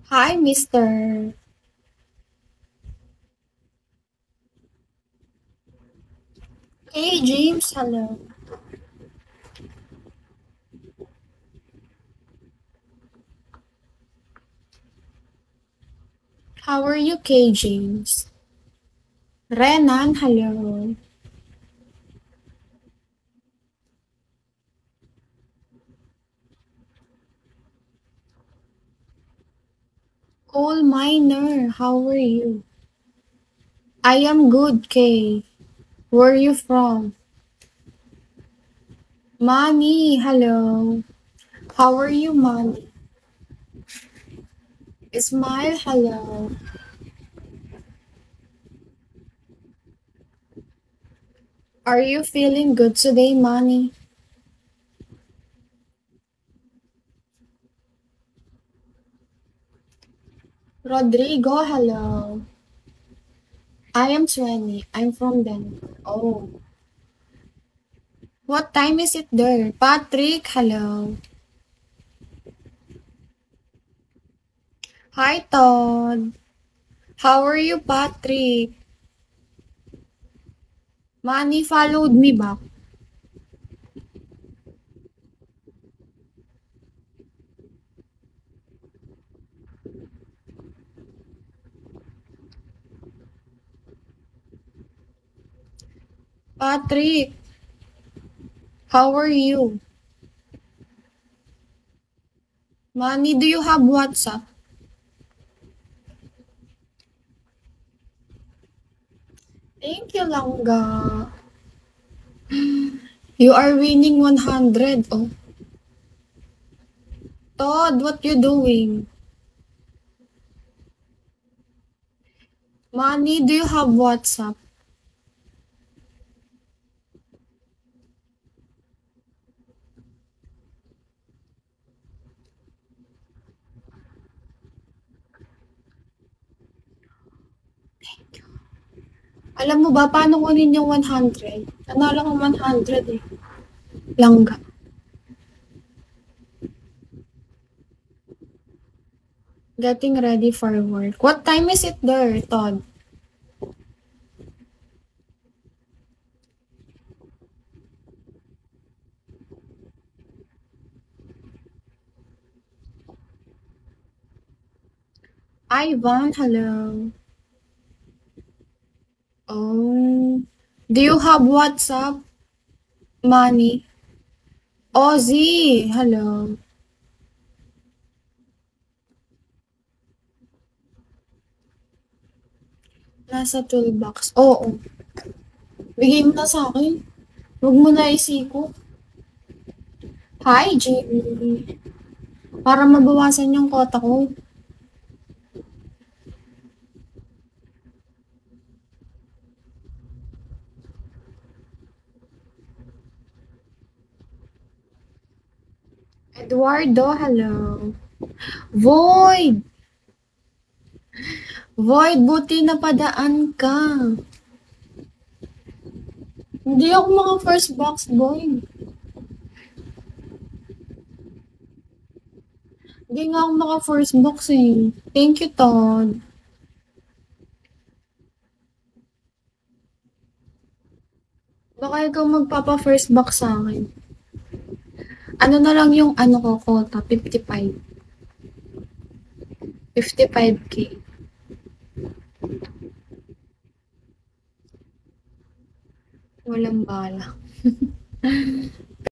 Hi, Mister. Hey, James. Hello. How are you, K. James? Renan, hello. Coal Miner, how are you? I am good, Kay. Where are you from? Manny, hello. How are you, Manny? Smile, hello. Are you feeling good today, Manny? Rodrigo, hello. I am 20. I'm from Denver. Oh. What time is it there? Patrick, hello. Hi, Todd. How are you, Patrick? Manny followed me back. Patrick, how are you? Manny, do you have WhatsApp? Thank you, Langga. You are winning 100. Oh, Todd, what you doing? Manny, do you have WhatsApp? Alam mo ba, paano kunin yung 100? Nanalo ko 100 eh. Langga. Getting ready for work. What time is it there, Todd? Ivan, hello. Oh, do you have WhatsApp, Manny? Ozzy, hello. Nasa toolbox. Oo. Bigay mo na sa akin. Huwag mo na isiko. Hi, Jamie. Para mabawasan yung kota ko. Eduardo, hello. Void! Void, buti napadaan ka. Hindi ako mga first box, boy. Hindi nga ako maka first box eh. Thank you, Todd. Baka ikaw magpapa first box sa akin. Ano na lang yung ano ko, kota, 55. 55K. Walang bala.